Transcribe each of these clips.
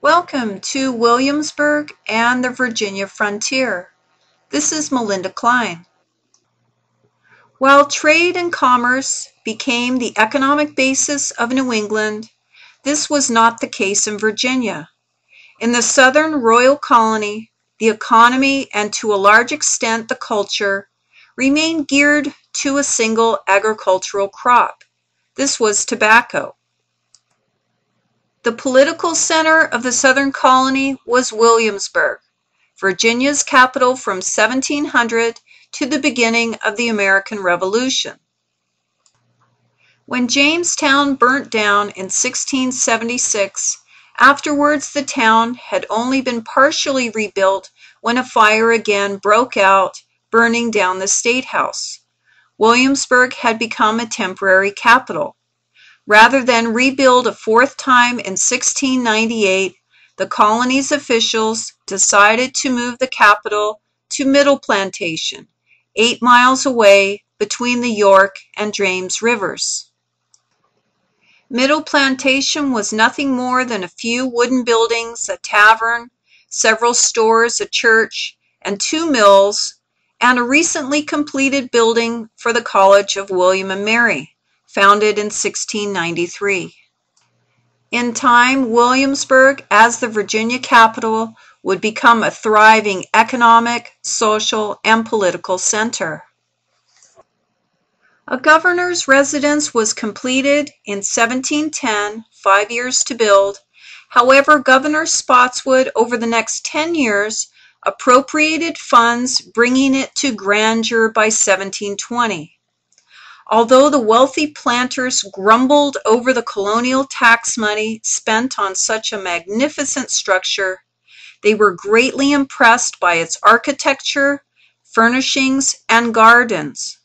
Welcome to Williamsburg and the Virginia frontier. This is Melinda Klein. While trade and commerce became the economic basis of New England, this was not the case in Virginia. In the Southern Royal Colony, the economy and to a large extent the culture remained geared to a single agricultural crop. This was tobacco. The political center of the Southern colony was Williamsburg, Virginia's capital from 1700 to the beginning of the American Revolution. When Jamestown burnt down in 1676, afterwards the town had only been partially rebuilt when a fire again broke out, burning down the State House. Williamsburg had become a temporary capital. Rather than rebuild a fourth time in 1698, the colony's officials decided to move the capital to Middle Plantation, 8 miles away between the York and James rivers. Middle Plantation was nothing more than a few wooden buildings, a tavern, several stores, a church, and 2 mills, and a recently completed building for the College of William and Mary, founded in 1693. In time, Williamsburg, as the Virginia capital, would become a thriving economic, social, and political center. A governor's residence was completed in 1710, 5 years to build. However, Governor Spotswood, over the next 10 years, appropriated funds, bringing it to grandeur by 1720. Although the wealthy planters grumbled over the colonial tax money spent on such a magnificent structure, they were greatly impressed by its architecture, furnishings, and gardens.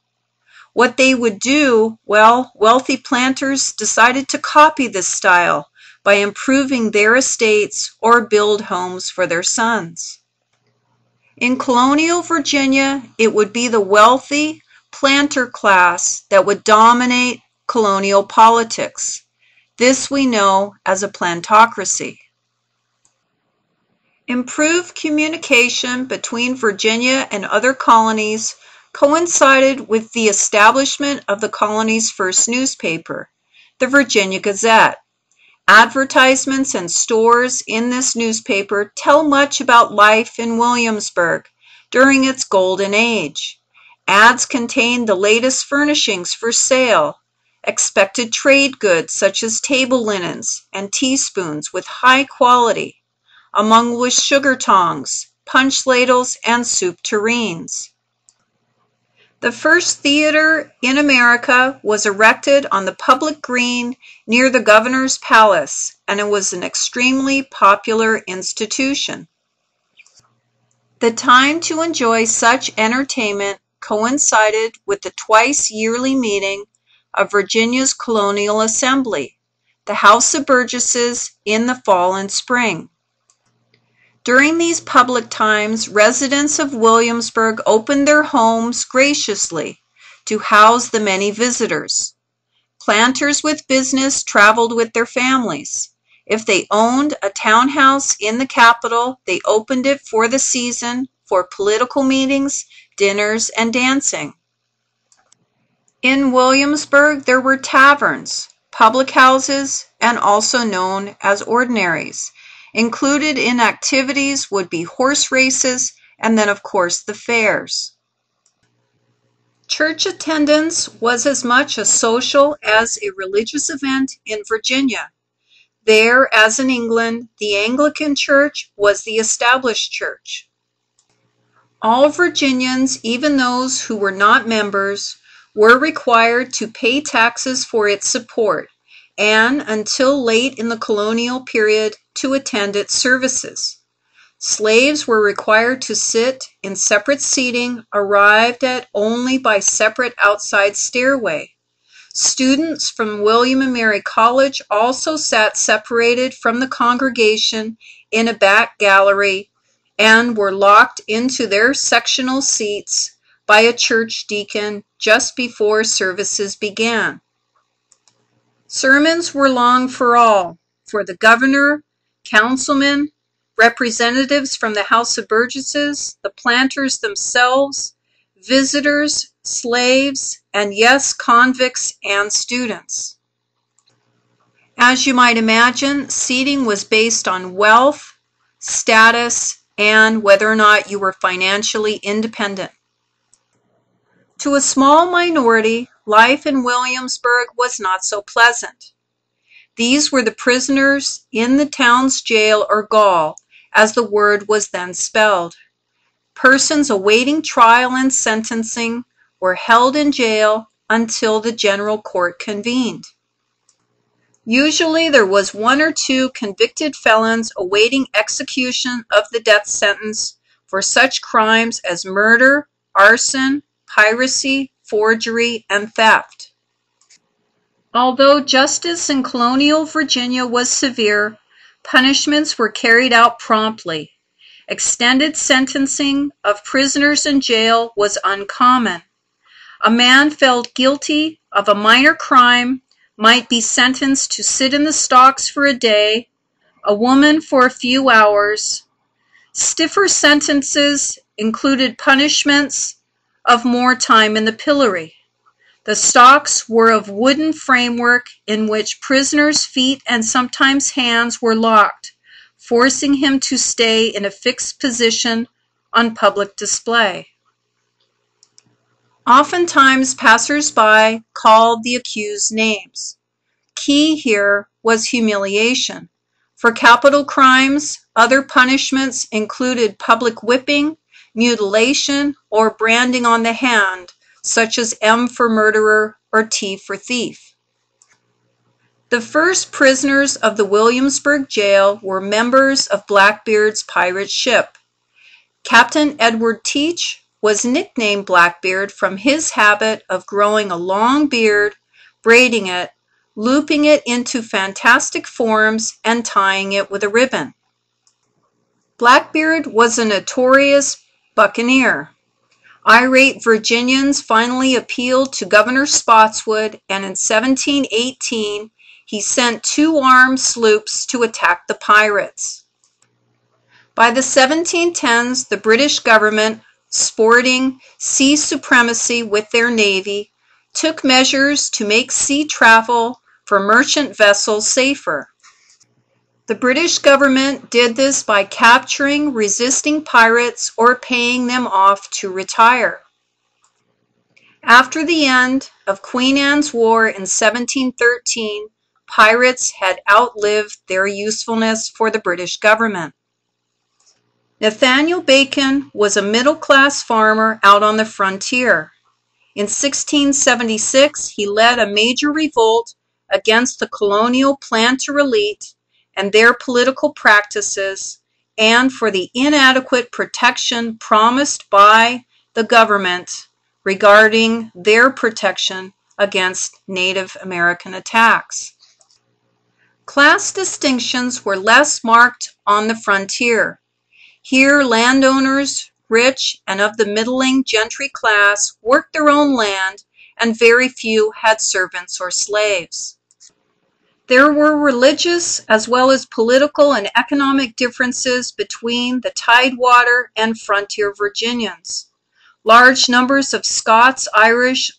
What they would do, well, wealthy planters decided to copy this style by improving their estates or build homes for their sons. In colonial Virginia, it would be the wealthy planter class that would dominate colonial politics. This we know as a plantocracy. Improved communication between Virginia and other colonies coincided with the establishment of the colony's first newspaper, the Virginia Gazette. Advertisements and stores in this newspaper tell much about life in Williamsburg during its golden age. Ads contain the latest furnishings for sale, expected trade goods such as table linens and teaspoons with high quality, among which sugar tongs, punch ladles, and soup tureens. The first theater in America was erected on the public green near the governor's palace, and it was an extremely popular institution. The time to enjoy such entertainment coincided with the twice-yearly meeting of Virginia's Colonial Assembly, the House of Burgesses, in the fall and spring. During these public times, residents of Williamsburg opened their homes graciously to house the many visitors. Planters with business traveled with their families. If they owned a townhouse in the capital, they opened it for the season for political meetings, dinners, and dancing. In Williamsburg, there were taverns, public houses, and also known as ordinaries. Included in activities would be horse races and then, of course, the fairs. Church attendance was as much a social as a religious event in Virginia. There, as in England, the Anglican Church was the established church. All Virginians, even those who were not members, were required to pay taxes for its support, and until late in the colonial period, to attend its services. Slaves were required to sit in separate seating, arrived at only by separate outside stairway. Students from William and Mary College also sat separated from the congregation in a back gallery and were locked into their sectional seats by a church deacon just before services began. Sermons were long for all, for the governor councilmen, representatives from the House of Burgesses, the planters themselves, visitors, slaves, and yes, convicts and students. As you might imagine, seating was based on wealth, status, and whether or not you were financially independent. To a small minority, life in Williamsburg was not so pleasant. These were the prisoners in the town's jail or gaol, as the word was then spelled. Persons awaiting trial and sentencing were held in jail until the general court convened. Usually there was 1 or 2 convicted felons awaiting execution of the death sentence for such crimes as murder, arson, piracy, forgery, and theft. Although justice in colonial Virginia was severe, punishments were carried out promptly. Extended sentencing of prisoners in jail was uncommon. A man felt guilty of a minor crime might be sentenced to sit in the stocks for a day, a woman for a few hours. Stiffer sentences included punishments of more time in the pillory. The stocks were of wooden framework in which prisoners' feet and sometimes hands were locked, forcing him to stay in a fixed position on public display. Oftentimes, passers-by called the accused names. Key here was humiliation. For capital crimes, other punishments included public whipping, mutilation, or branding on the hand, such as M for murderer or T for thief. The first prisoners of the Williamsburg jail were members of Blackbeard's pirate ship. Captain Edward Teach was nicknamed Blackbeard from his habit of growing a long beard, braiding it, looping it into fantastic forms, and tying it with a ribbon. Blackbeard was a notorious buccaneer. Irate Virginians finally appealed to Governor Spotswood, and in 1718 he sent 2 armed sloops to attack the pirates. By the 1710s, the British government, sporting sea supremacy with their navy, took measures to make sea travel for merchant vessels safer. The British government did this by capturing resisting pirates or paying them off to retire. After the end of Queen Anne's War in 1713, pirates had outlived their usefulness for the British government. Nathaniel Bacon was a middle-class farmer out on the frontier. In 1676, he led a major revolt against the colonial planter elite and their political practices, and for the inadequate protection promised by the government regarding their protection against Native American attacks. Class distinctions were less marked on the frontier. Here, landowners, rich and of the middling gentry class, worked their own land, and very few had servants or slaves. There were religious as well as political and economic differences between the Tidewater and frontier Virginians. Large numbers of Scots-Irish,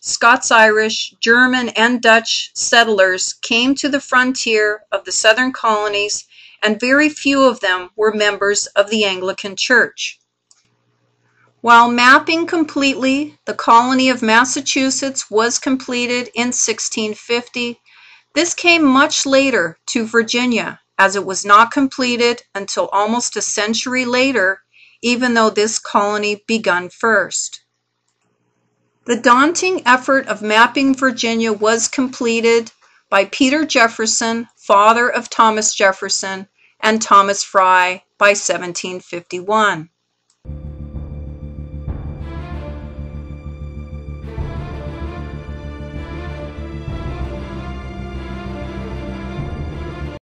German, and Dutch settlers came to the frontier of the southern colonies, and very few of them were members of the Anglican Church. While mapping completely, the colony of Massachusetts was completed in 1650. This came much later to Virginia, as it was not completed until almost a century later, even though this colony begun first. The daunting effort of mapping Virginia was completed by Peter Jefferson, father of Thomas Jefferson, and Thomas Fry by 1751.